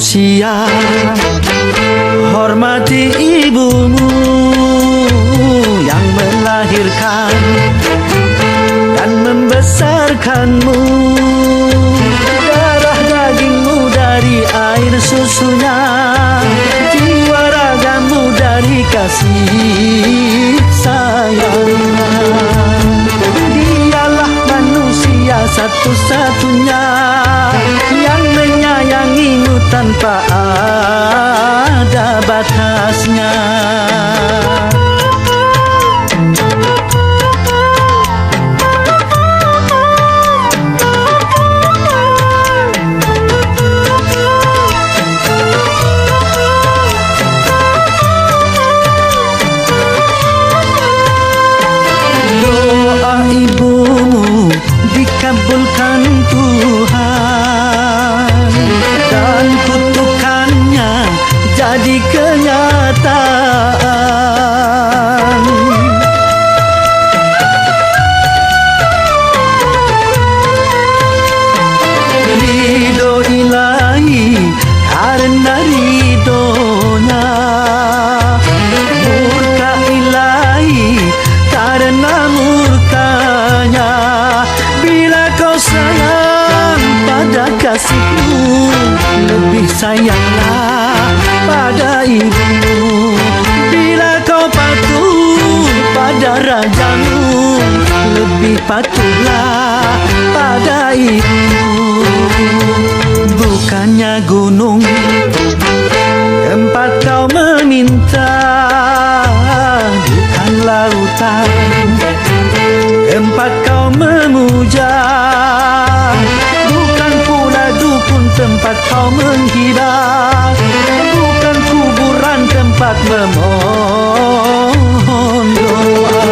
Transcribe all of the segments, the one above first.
manusia. Hormati ibumu yang melahirkan dan membesarkanmu. Darah dagingmu dari air susunya, jiwa ragamu dari kasih sayangnya. Dialah manusia satu-satunya yang menyayangimu tanpa ada batasnya. Dikabulkan Tuhan dan kutukannya jadi kenyataan. Ridho ilahi karena ridhonya, murka ilahi karena murkanya. Bila kau sayang pada kasihmu, lebih sayanglah pada ibumu. Bila kau patuh pada rajamu, lebih patuhlah pada ibumu. Bukannya gunung tempat kau meminta, bukan lautan tempat kau memuja, bukan pula dukun tempat kau menghibah, bukan kuburan tempat memohon doa.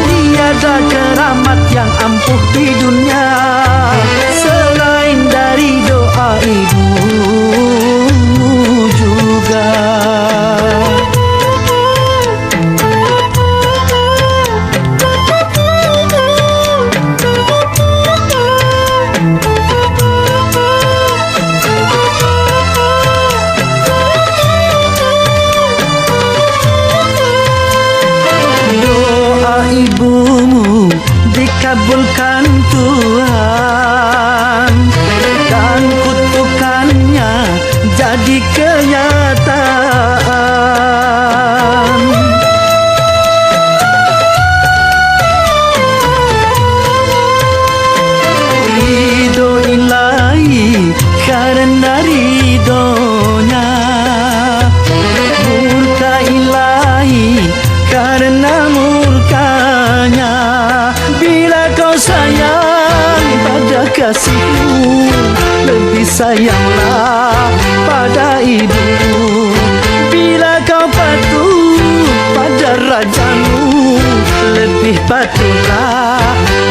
Tiada keramat yang ampuh di dunia selain dari doa ibumu juga. Ibumu dikabulkan Tuhan dan kutukannya jadi kenyataan. Ridho ilahi karena ridhonya, murka ilahi karena murkanya. Bila kau sayang pada kasihmu, lebih sayanglah pada ibumu. Bila kau patuh pada rajamu, lebih patuhlah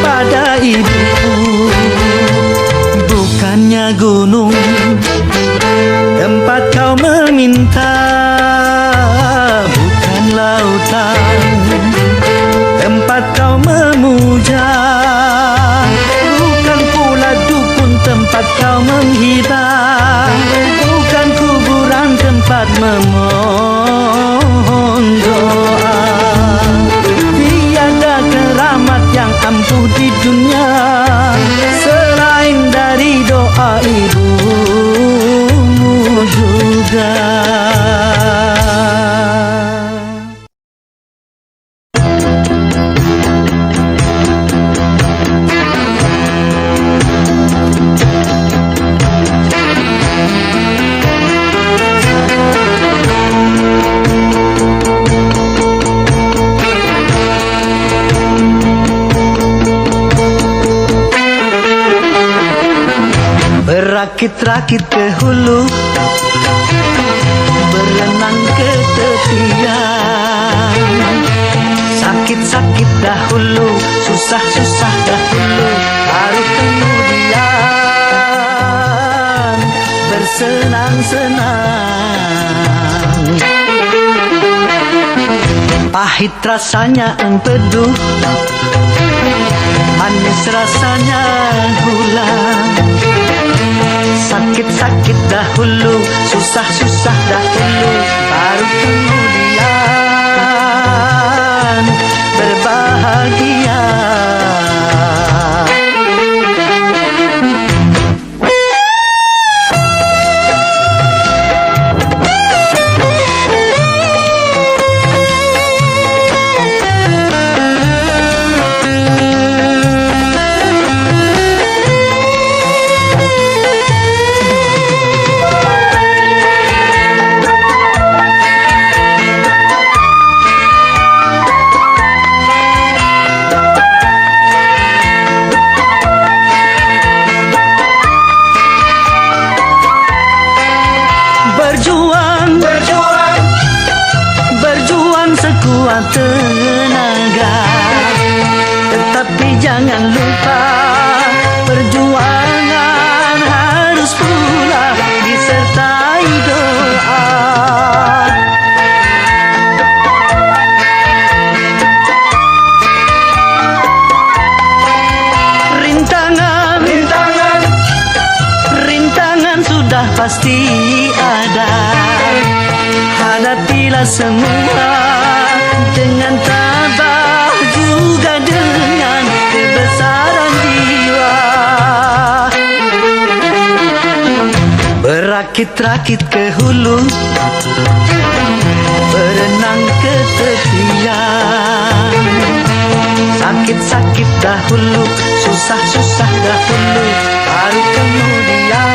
pada ibumu. Bukannya gunung tempat kau meminta, bukan lautan tempat kau memuja, bukan pula dukun tempat kau menghibah, bukan kuburan tempat memohon doa. Tiada keramat yang ampuh di dunia selain dari doa ibumu juga. Berakit-rakit ke hulu, berenang ke tepian. Sakit-sakit dahulu, susah-susah dahulu, baru kemudian bersenang-senang. Pahit rasanya empedu, manis rasanya gula. Sakit-sakit dahulu, susah-susah dahulu, baru kemudian berbahagia. Berjuang sekuat tenaga, tetapi jangan lupa perjuangan harus pula disertai doa. Rintangan sudah pasti ada. Hadapilah semua dengan tabah, juga dengan kebesaran jiwa. Berakit-rakit ke hulu, berenang ke tepian. Sakit-sakit dahulu, susah-susah dahulu, baru kemudian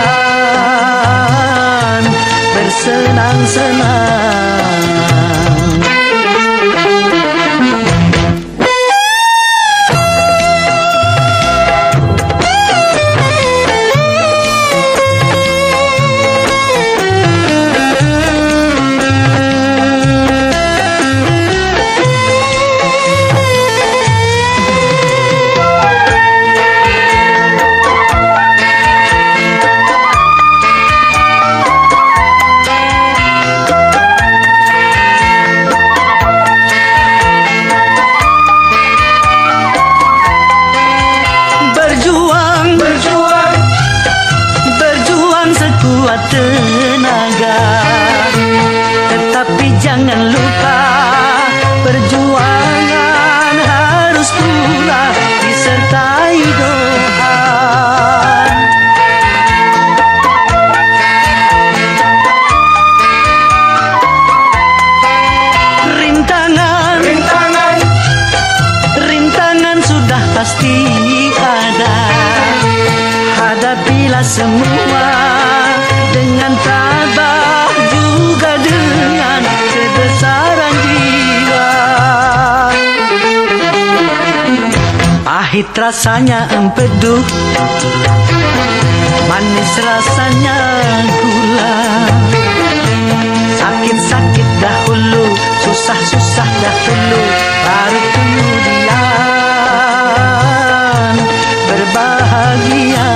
bersenang-senang. Berjuang sekuat tenaga, tetapi jangan lupa perjuangan harus pula disertai doa. Rintangan sudah pasti ada. Hadapilah semua dengan tabah, juga dengan kebesaran jiwa. Pahit rasanya empedu, manis rasanya gula. Sakit-sakit dahulu, susah-susah dahulu, baru kemudian berbahagia.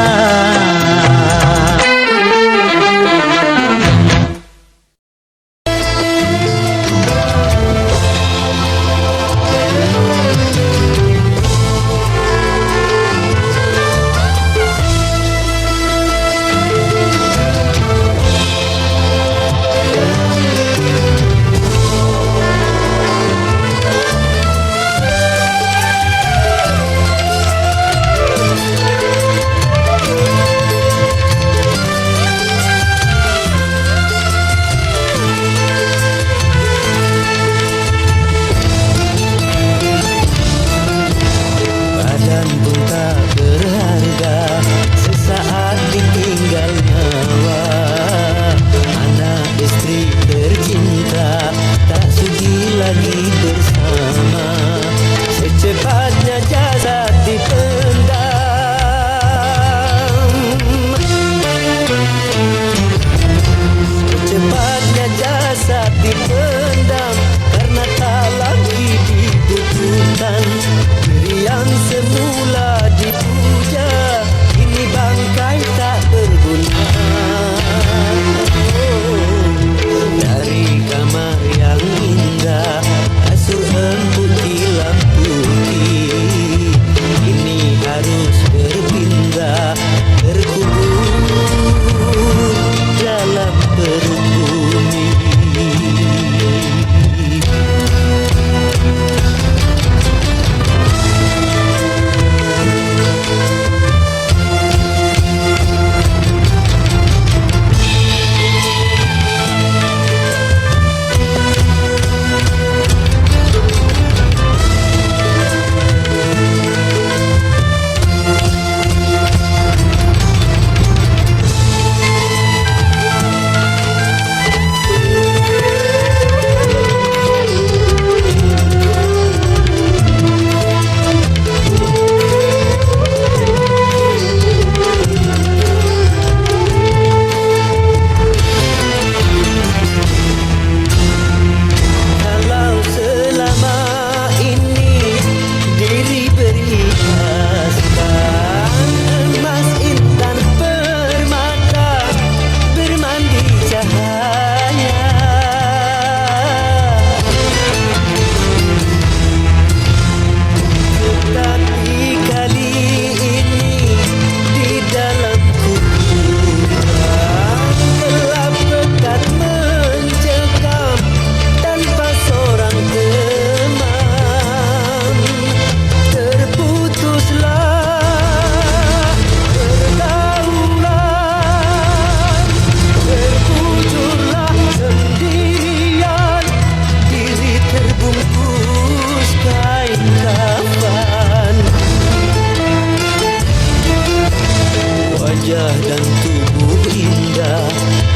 wajah dan tubuh indah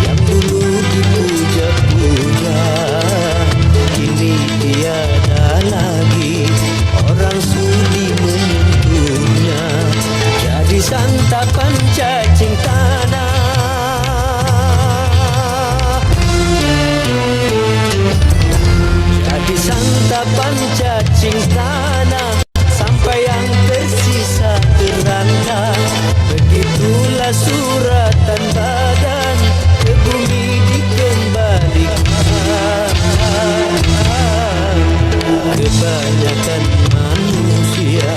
yang dulu dipuja-puja, kini tiada lagi orang sudi menyentuhnya. Jadi santapan cacing tanah, jadi santapan cacing tanah, sampai yang tersisa keranda. Begitulah suratan badan ke bumi dikembalikan. Kebanyakan manusia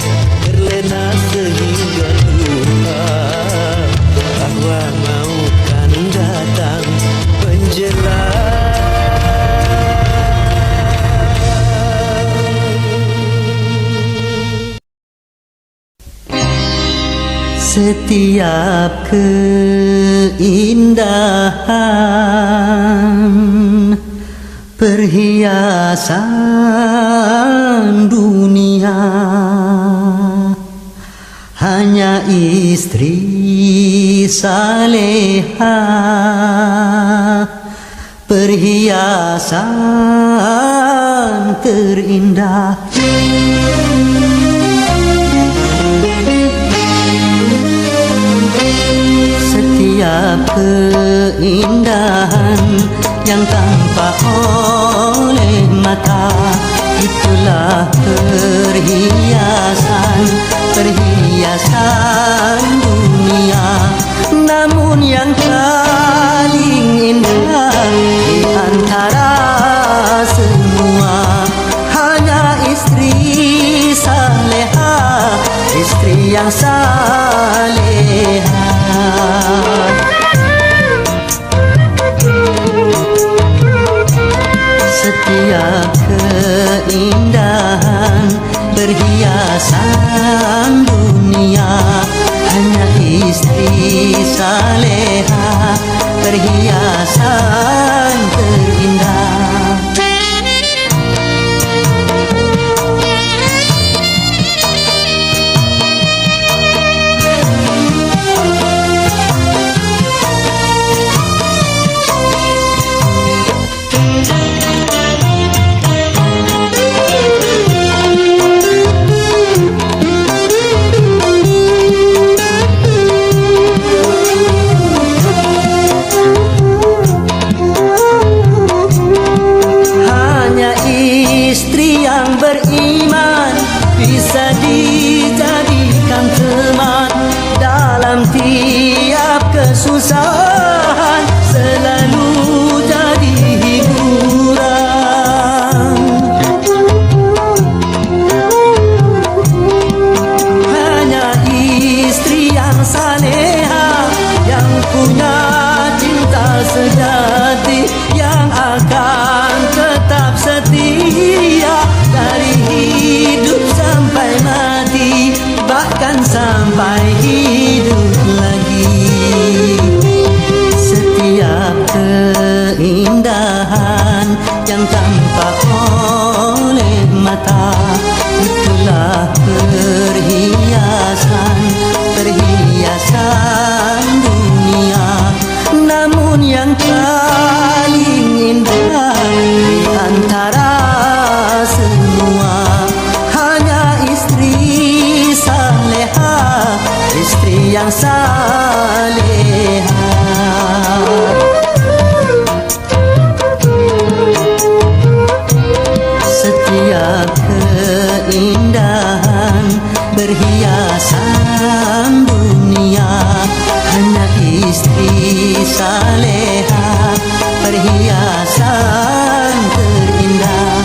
terlena sehingga lupa bahwa maut kan datang menjelang. Setiap keindahan perhiasan dunia, hanya istri saleha perhiasan terindah. Setiap keindahan yang tampak oleh mata, itulah perhiasan dunia. Namun yang paling indah di antara semua, hanya istri saleha, istri yang saleha. Setiap keindahan perhiasan dunia, hanya istri saleha perhiasan terindah. Bisa dijadikan teman dalam tiap kesusahan, selalu jadi hiburan. Hanya istri yang saleha, yang punya cinta sejati, yang akan tetap setia dari hidup sampai mati, bahkan sampai hidup lagi. Setiap keindahan yang tampak oleh mata, itulah perhiasan dunia. Namun yang paling indah di antara semua, hanya istri saleha, istri yang saleha. Setiap keindahan perhiasan dunia, hanya istri saleha perhiasan terindah.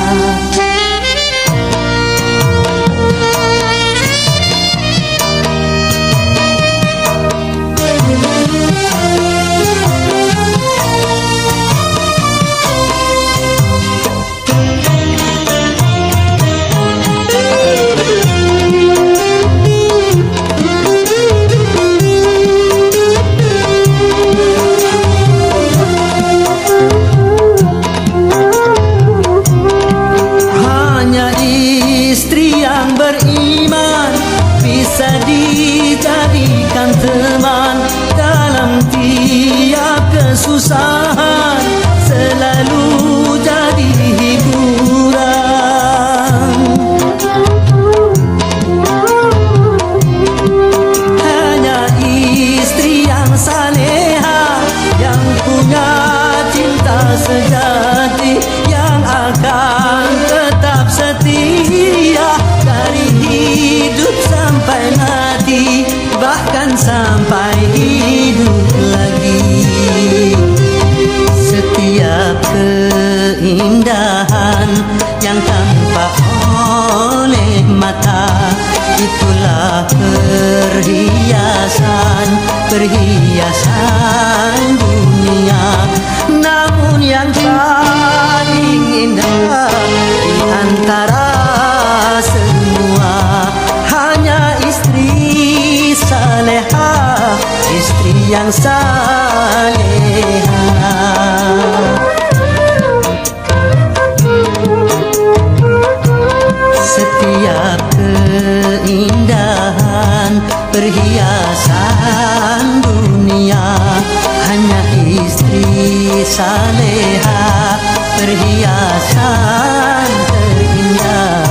sejati yang akan tetap setia dari hidup sampai mati, bahkan sampai hidup lagi. Setiap keindahan yang tampak oleh mata, itulah perhiasan dunia. Namun yang paling indah di antara semua hanya istri saleha, istri yang saleha. Setiap keindahan perhiasan dunia hanya istri saleha, perhiasan terindah.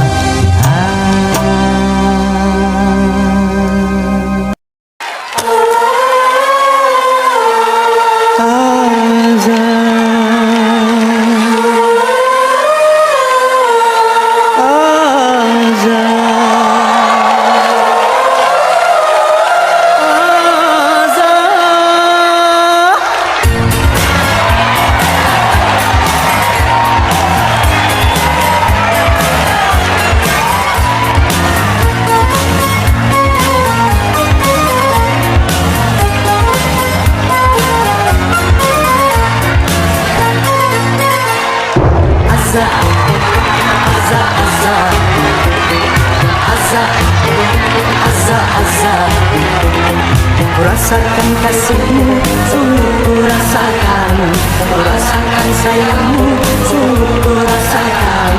Ku rasakan kasihmu, sungguh ku rasakan. Ku rasakan sayangmu, sungguh ku rasakan.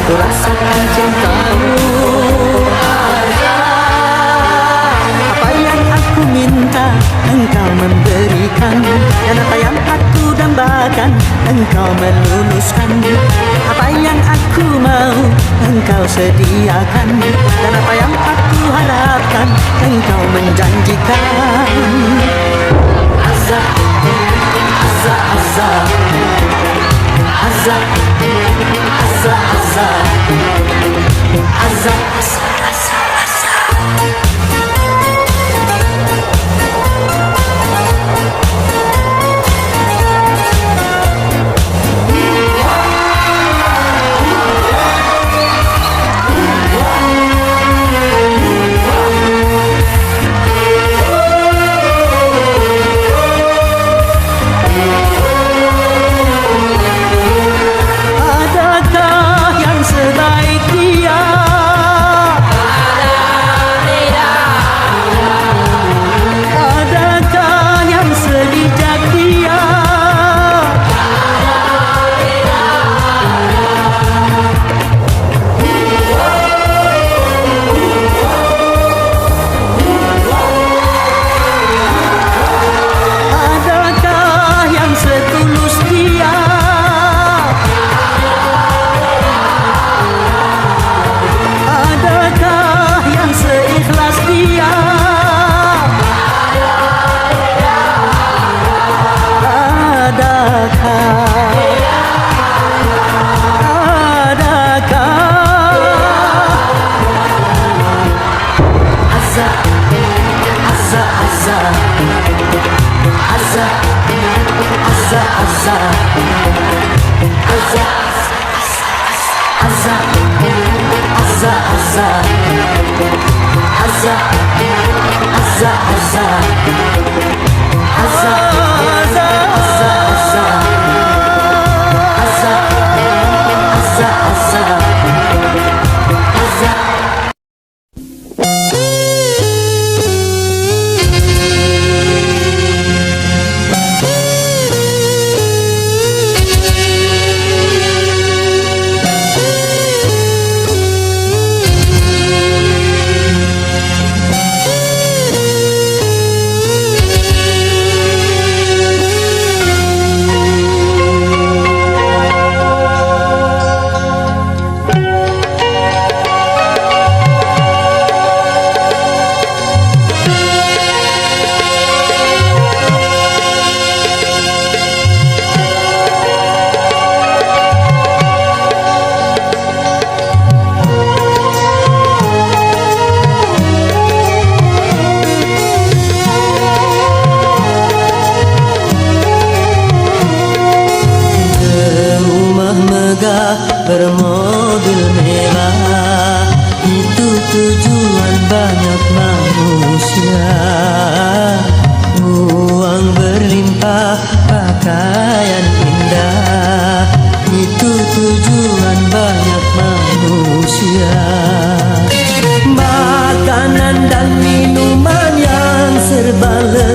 Ku rasakan cintamu. Apa yang aku minta, engkau memberikan. Dan apa yang aku dambakan, engkau meluluskan. Apa yang aku mau, engkau sediakan. Dan apa yang aku harapkan, engkau menjanjikan. Azza, azza, azza, azza, azza, azza, azza, azza, azza, azza.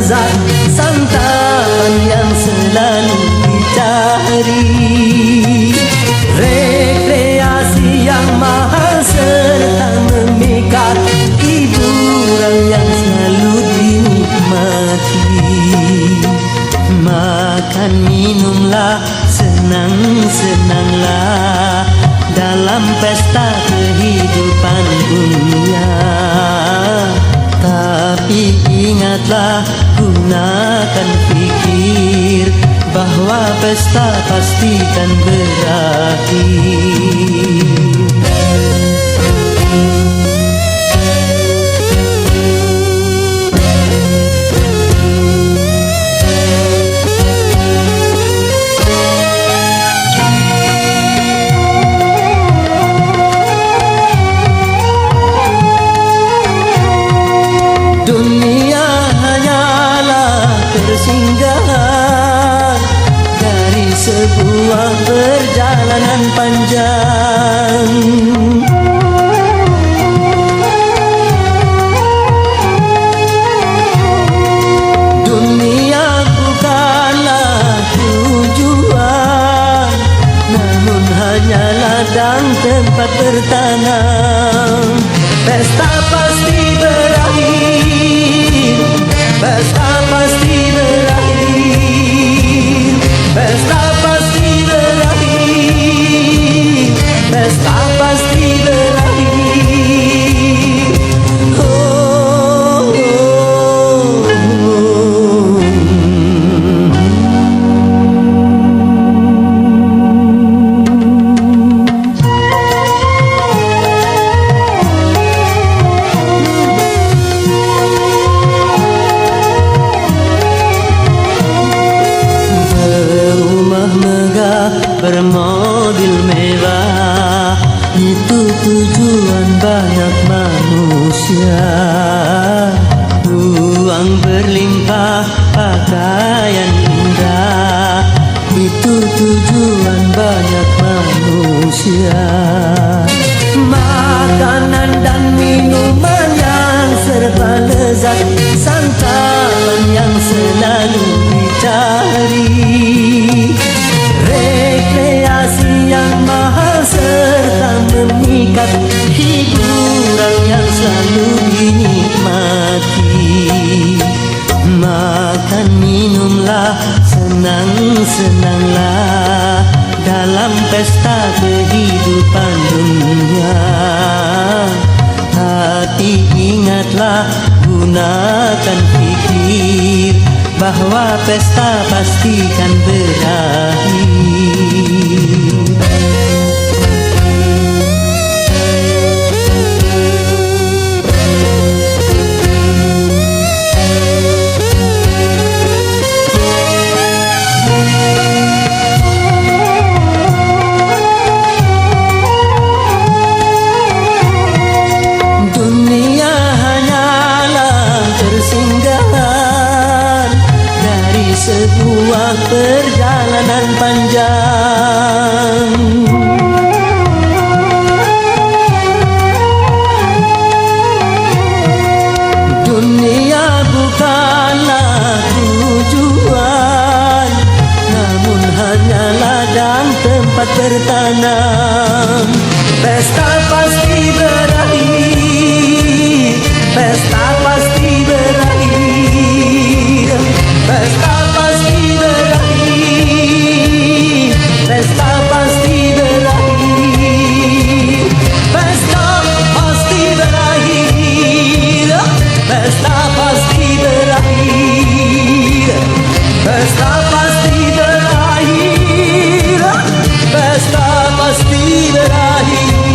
lezat santapan yang selalu dicari, rekreasi yang mahal serta memikat, hiburan yang selalu dinikmati. Makan minumlah, senang-senanglah dalam pesta kehidupan dunia. Tapi ingatlah, gunakan fikir bahwa pesta pastikan berakhir. Dunia hanyalah persinggahan dari sebuah perjalanan panjang. Dunia bukanlah tujuan, namun hanya ladang tempat bertanam. Pesta pasti berakhir, pesta pasti berakhir, pesta pasti berakhir, pesta pasti berakhir. Oh, oh, oh. Bermobil mewah, itu tujuan banyak manusia. Uang berlimpah, pakaian indah, itu tujuan banyak manusia. Makanan dan minuman yang serba lezat, santapan yang selalu dicari, rekreasi yang mahal serta memikat, hiburan yang selalu dinikmati. Makan minumlah, senang-senanglah dalam pesta kehidupan dunia. Tapi ingatlah, gunakan fikir bahwa pesta pastikan berakhir. Dunia hanyalah persinggahan dari sebuah perjalanan panjang. Dunia bukanlah tujuan, namun hanya ladang tempat bertanam. Pesta pasti berakhir, pesta pasti berakhir, pesta pasti berakhir, pesta pasti berakhir, pesta pasti berakhir, pesta pasti berakhir, pesta pasti berakhir, pesta pasti berakhir.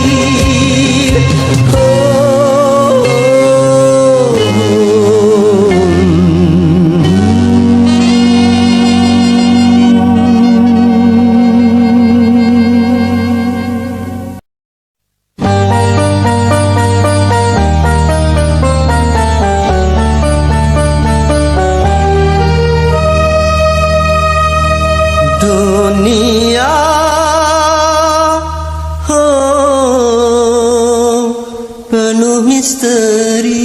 Dunia penuh misteri,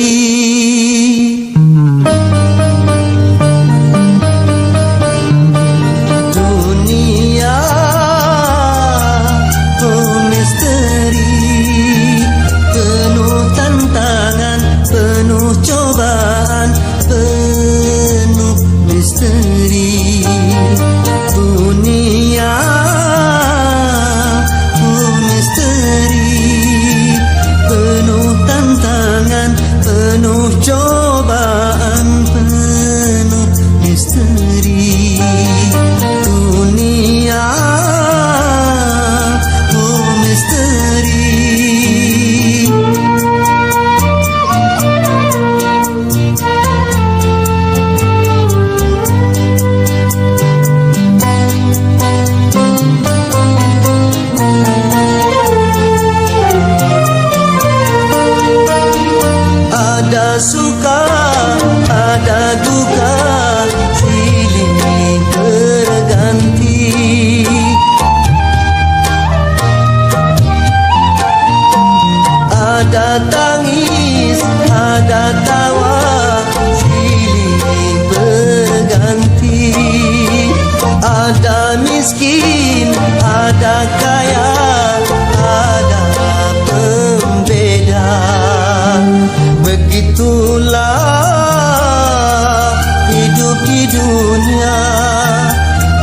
dunia,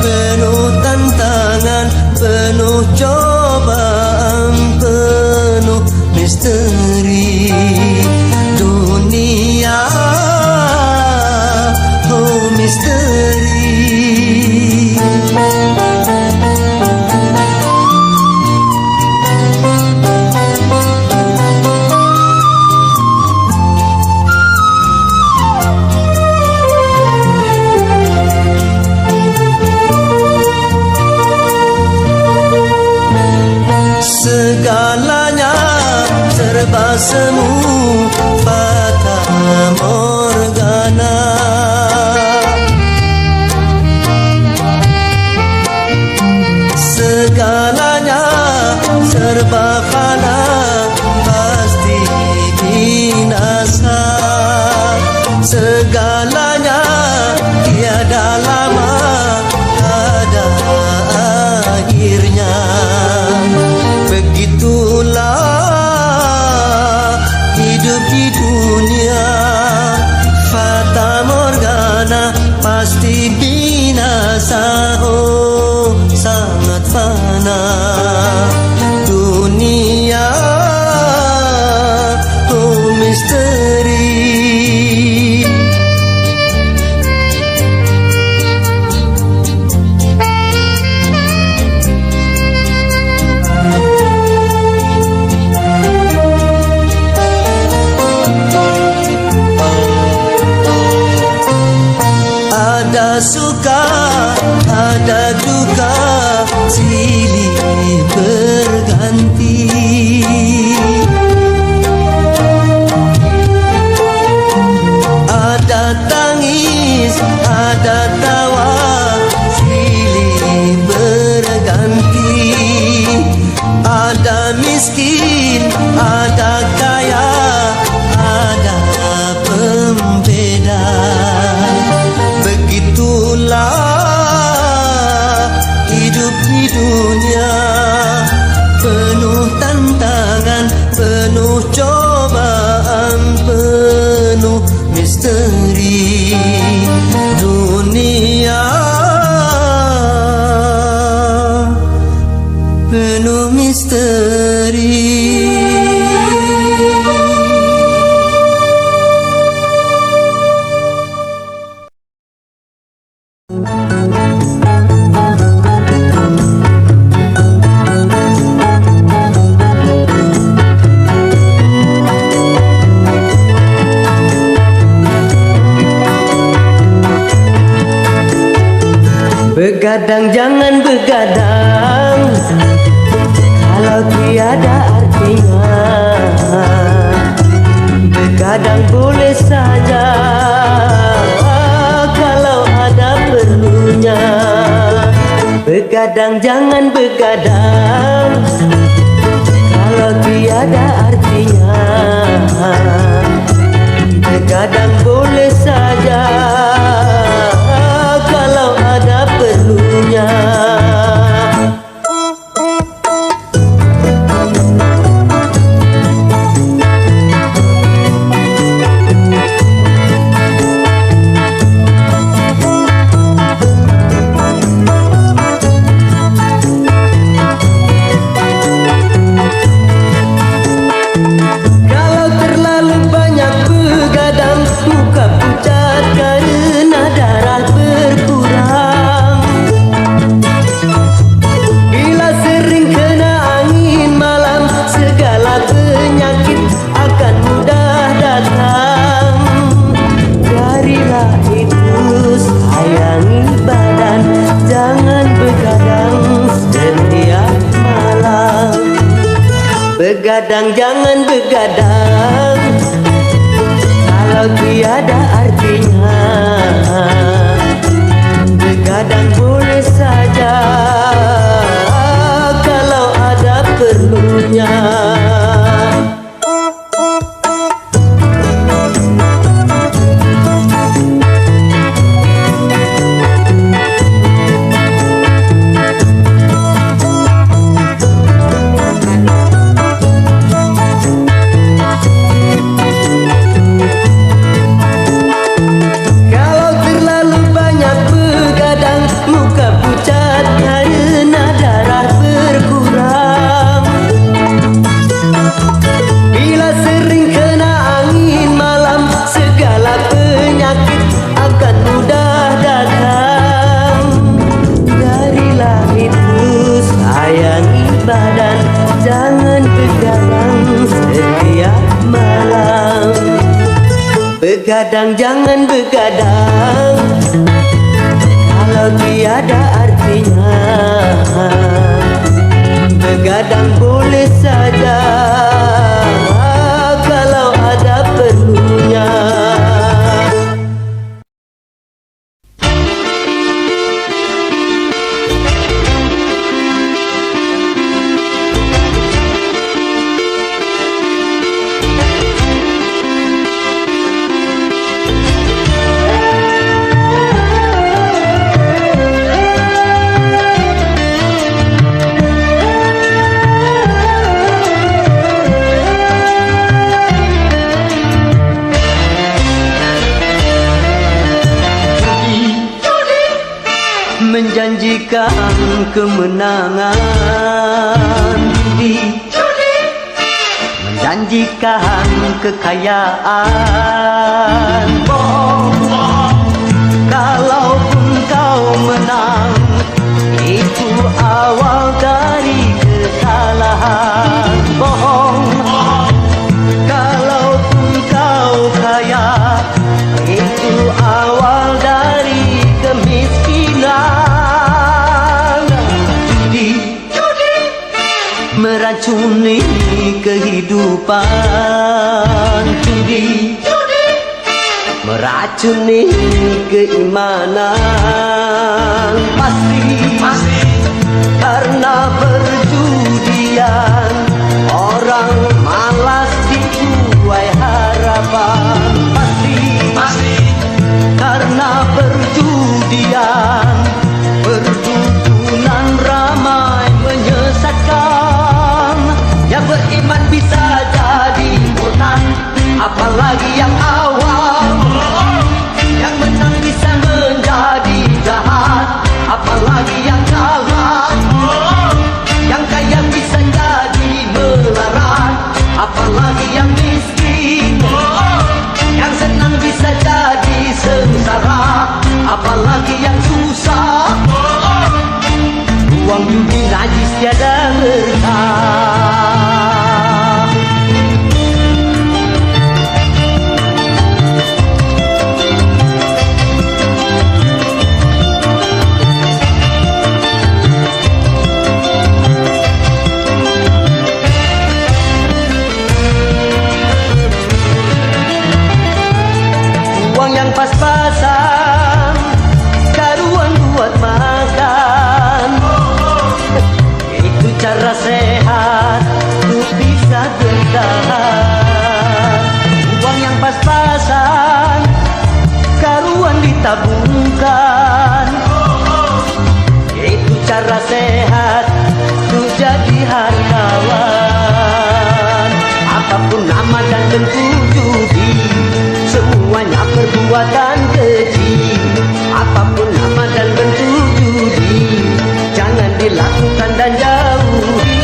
penuh tantangan, penuh cobaan, penuh misteri. Dunia, oh misteri. Segalanya serba semu, fata morgana. Segalanya serba fana, pasti binasa. Segalanya tiada lama, ada akhirnya. Begitulah hidup di dunia, fata morgana, pasti binasa. Oh, sangat fana dunia, oh misteri. Ada suka, ada duka, silih berganti. Ada tangis, ada tawa, silih berganti. Ada miskin, ada kaya, ada pembeda. Begitulah hidup di dunia, penuh tantangan, penuh cobaan, penuh misteri. Dunia penuh misteri. Begadang jangan begadang, kalau tiada artinya. Begadang boleh saja, kalau ada perlunya. Begadang jangan begadang, kalau tiada artinya. Begadang boleh saja, kalau ada perlunya. Kalau terlalu banyak begadang, muka pucat karena darah berkurang. Bila sering kena angin malam, segala penyakit akan mudah datang. Carilah itu, sayangi badan, jangan begadang setiap malam. Begadang jangan begadang, kalau tiada artinya. Begadang boleh saja, kalau ada perlunya. menjanjikan kemenangan. Judi menjanjikan kekayaan. Bohong, kalaupun kau menang, itu awal dari kekalahan. Bohong, kalaupun kau kaya, itu awal dari kemiskinan. Judi meracuni kehidupan. Judi meracuni keimanan. Pasti karena perjudian orang malas dituai harapan. Pasti karena perjudian perdukunan ramai menyesatkan. Yang beriman bisa jadi murtad, apalagi yang awam. Yang menang bisa menjadi jahat, apalagi yang kalah. Yang kaya bisa jadi melarat, apalagi yang miskin. Yang senang bisa jadi sengsara, apalagi yang susah. Uang judi najis tiada berkah. Pas-pasan karuan buat makan, itu cara sehat untuk bisa bertahan. Uang yang pas-pasan karuan ditabungkan, itu cara sehat untuk jadi hartawan. Apapun nama dan bentuk judi, semuanya perbuatan keji. Apapun nama dan bentuk judi, jangan dilakukan dan jauhi.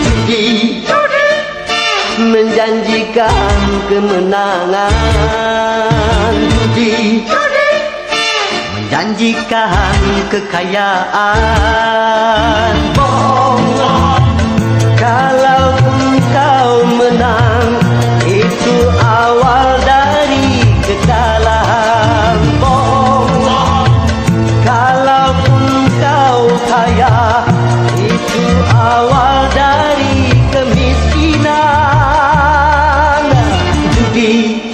Judi menjanjikan kemenangan. Judi menjanjikan kekayaan. Bohong, kalaupun kau menang, itu awal dari kekalahan. Bohong, kalaupun kau kaya, itu awal dari kemiskinan. Judi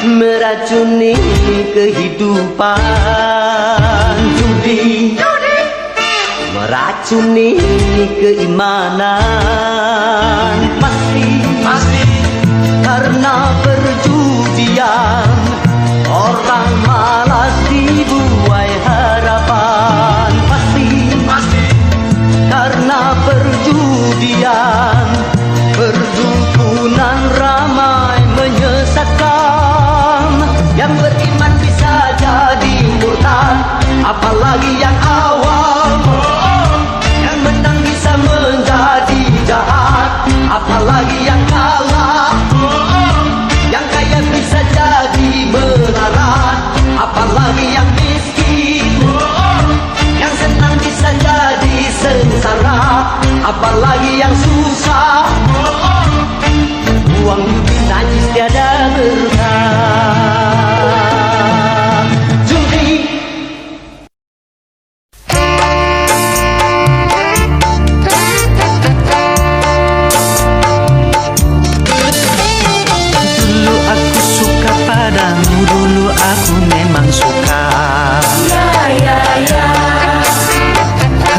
meracuni kehidupan. Judi meracuni keimanan. Pasti karena perjudian orang malas dibuai harapan. Pasti karena perjudian perdukunan ramai menyesatkan. Yang beriman bisa jadi murtad, apalagi yang awam. Yang menang bisa menjadi jahat, apalagi yang kalah. Yang kaya bisa jadi melarat, apalagi yang miskin. Yang senang bisa jadi sengsara, apalagi yang susah. Uang judi najis tiada berkah. Judi dulu aku memang suka.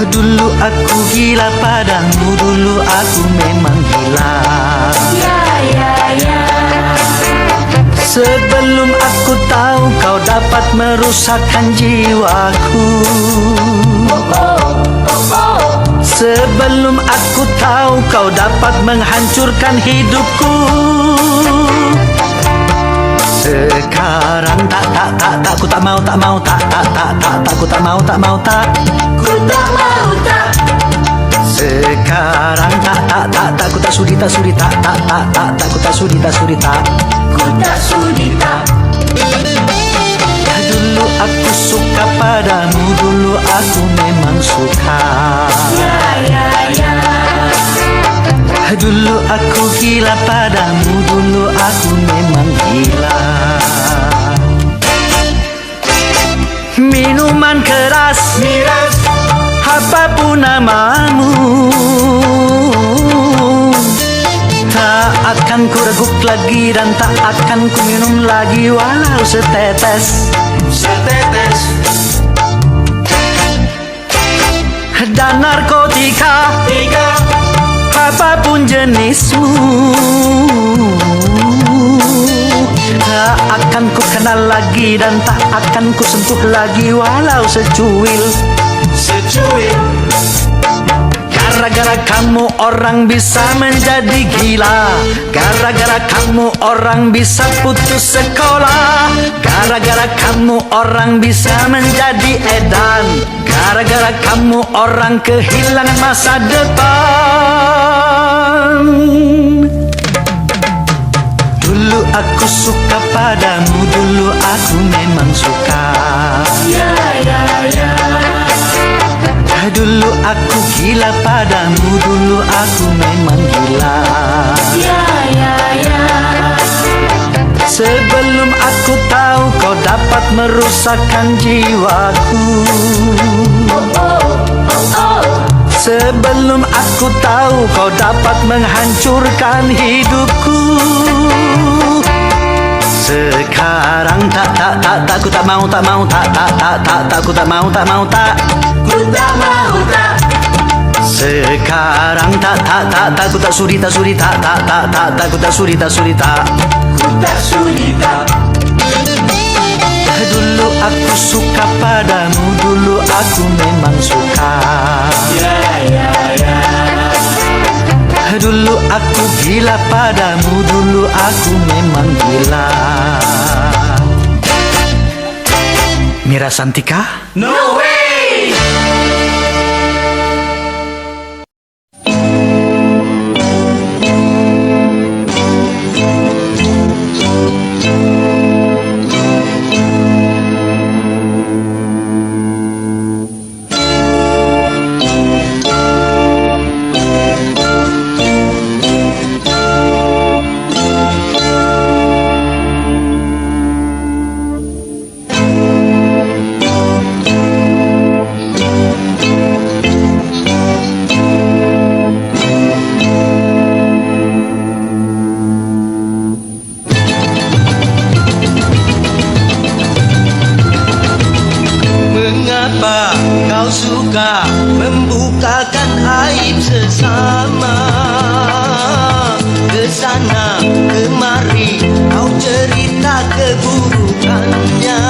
Dulu aku gila padamu, dulu aku memang gila. Sebelum aku tahu kau dapat merusakkan jiwaku. Sebelum aku tahu kau dapat menghancurkan hidupku. Sekarang tak ku tak mau tak ku tak mau Ku tak mau tak. Sekarang tak ku tak sudi ku tak sudi tak. Ku tak sudi tak. Dulu aku suka padamu, dulu aku memang suka. Ya. Dulu aku gila padamu, dulu aku memang gila. Minuman keras, Miras. apapun namamu, tak akan ku reguk lagi dan tak akan ku minum lagi walau setetes. Setetes. Dan narkotika, Tiga. apapun jenismu, tak akan ku kenal lagi dan tak akan ku sentuh lagi walau secuil. Secuil. Gara-gara kamu orang bisa menjadi gila, gara-gara kamu orang bisa putus sekolah, gara-gara kamu orang bisa menjadi edan, gara-gara kamu orang kehilangan masa depan. Dulu aku suka padamu, dulu aku memang suka. Ya. Dulu aku gila padamu, dulu aku memang gila. Ya. Sebelum aku tahu kau dapat merusakkan jiwaku, sebelum aku tahu kau dapat menghancurkan hidupku. Sekarang tak ku tak mau ku tak mau Ku tak mau tak. Sekarang tak ku tak sudi ku tak sudi tak. Ku tak sudi tak. Dulu aku suka padamu, dulu aku memang suka. Ya. Dulu aku gila padamu, dulu aku memang gila. Mira Santika? No way. Mengapa kau suka membukakan aib sesama? Kesana kemari kau cerita keburukannya.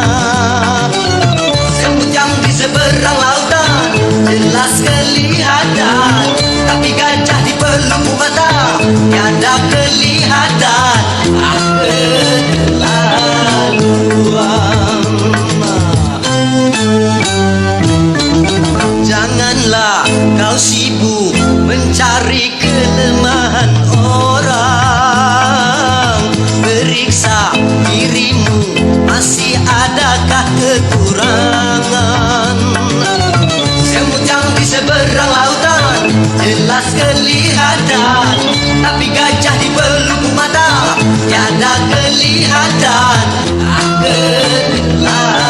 Semujang di seberang lautan jelas kelihatan, tapi gajah di pelupuk mata tiada kelihatan. Keterlaluan. Janganlah kau sibuk mencari kelemahan orang. Periksa dirimu, masih adakah kekurangan? Semujang di seberang lautan jelas kelihatan, tapi gajah di pelupuk mata tiada kelihatan. Keterlaluan.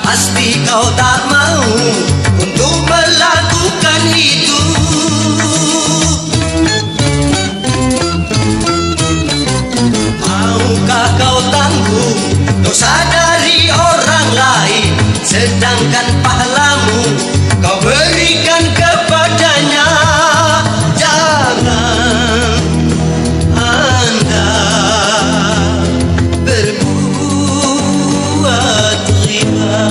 pasti kau tak mau untuk melakukan itu. Maukah kau tanggung dosa dari orang lain, sedangkan pahalamu kau berikan kepadanya? Jangan Anda berbuat riba.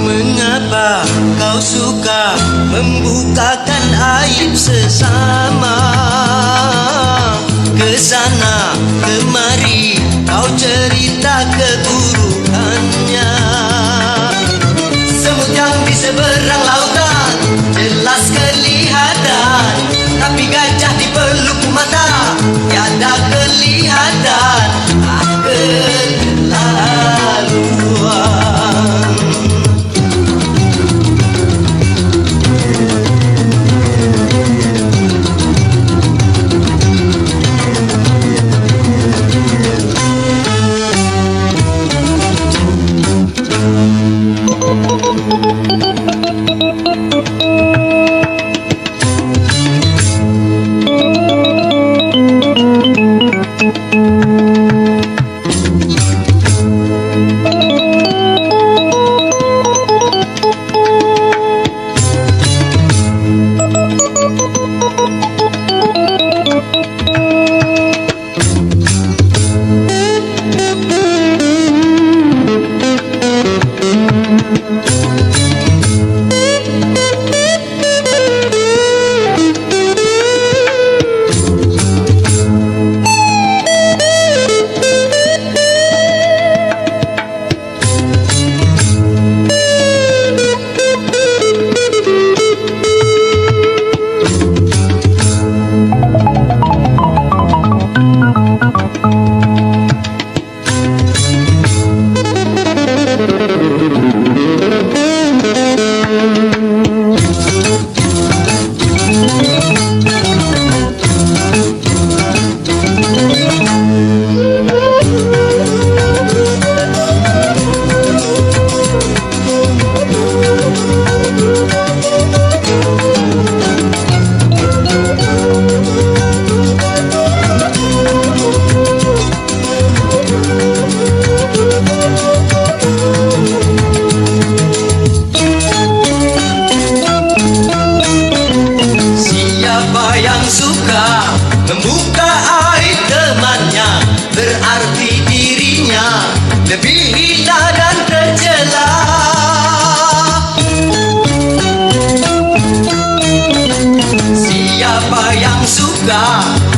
Mengapa kau suka membukakan aib sesama? Kesana kemari kau cerita keburukannya. Semut yang di seberang lautan jelas kelihatan, tapi gajah di peluk mata tiada kelihatan. Keterlaluan.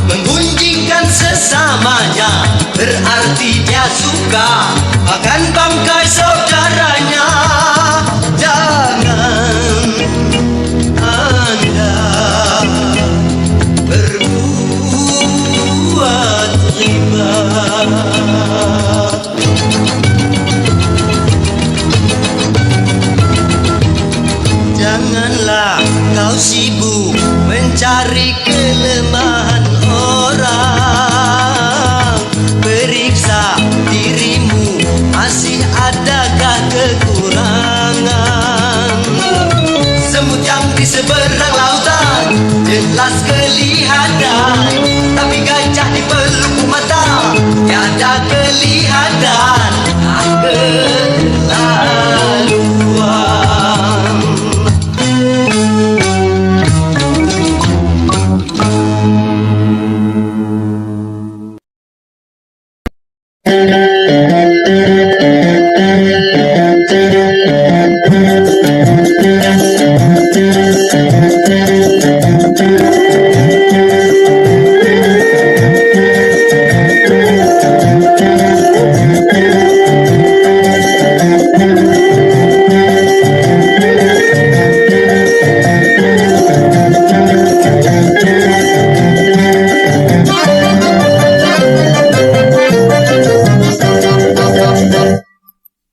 Menggunjingkan sesamanya berarti dia suka akan bangkai saudaranya. Jangan Anda berbuat riba. Janganlah kau sibuk mencari kelemahan orang. Periksa dirimu, masih adakah kekurangan? Semut yang di seberang lautan jelas kelihatan, tapi gajah di peluk mata tiada kelihatan. Keterlaluan.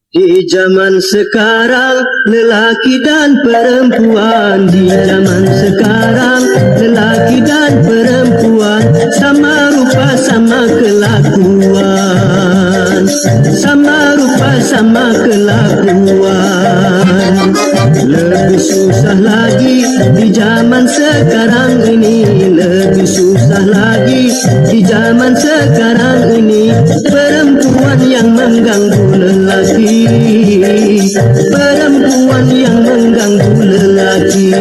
Di zaman sekarang lelaki dan perempuan, di zaman sekarang lelaki dan perempuan sama rupa rupa sama kelakuan, sama rupa sama kelakuan. Lebih susah lagi di zaman sekarang ini, lebih susah lagi di zaman sekarang ini. Perempuan yang mengganggu lelaki, perempuan yang mengganggu lelaki.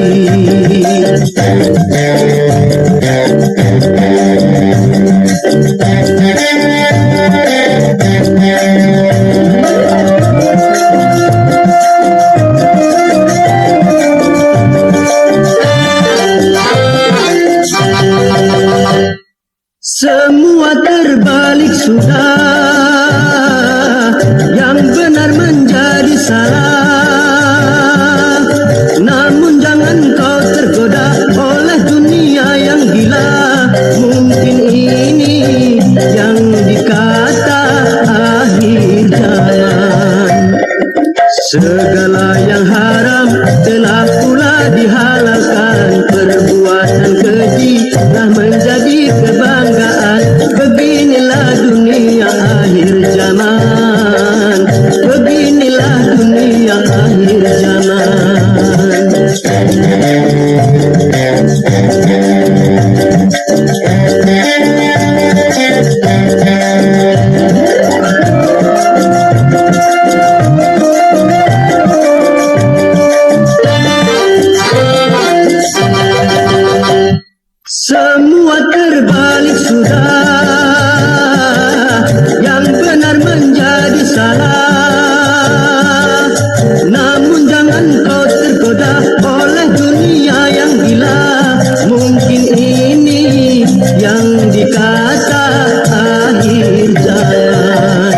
Semua terbalik sudah, yang benar menjadi salah. Namun jangan kau tergoda oleh dunia yang gila. Mungkin ini yang dikata akhir zaman. Segala yang haram telah pula dihalalkan. Perbuatan keji telah menjadi kebanggaan. Beginilah dunia akhir zaman, beginilah dunia akhir zaman. Semua terbalik sudah, yang benar menjadi salah. Namun jangan kau tergoda oleh dunia yang gila. Mungkin ini yang dikata akhir zaman.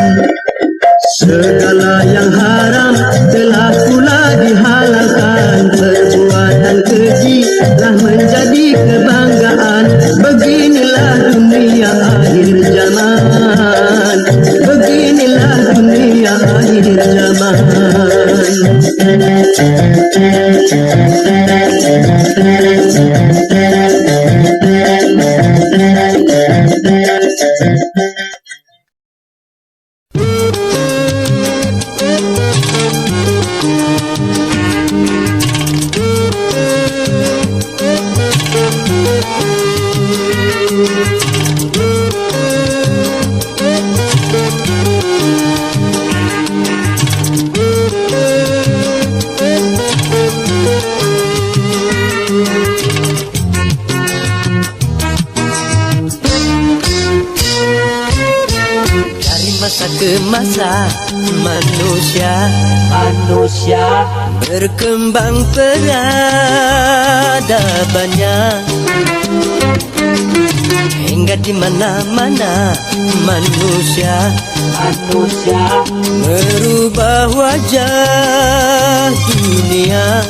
Segala yang haram telah pula dihalalkan. Perbuatan keji telah menjadi kebanggaan. Beginilah dunia akhir zaman, beginilah dunia akhir zaman. Ke masa manusia berkembang peradabannya, hingga di mana-mana manusia merubah wajah dunia.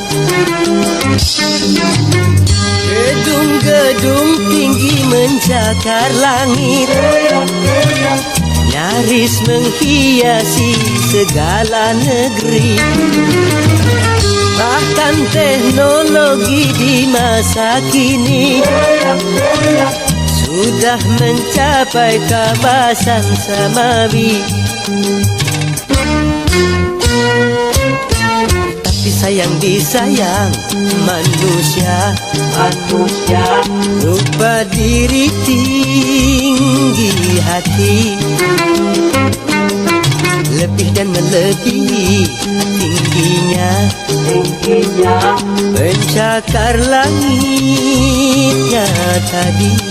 Gedung-gedung tinggi mencakar langit, nyaris menghiasi segala negeri. Bahkan teknologi di masa kini sudah mencapai kawasan samawi. Tapi sayang disayang manusia lupa diri tinggi hati, lebih dan melebihi tingginya pencakar langitnya tadi.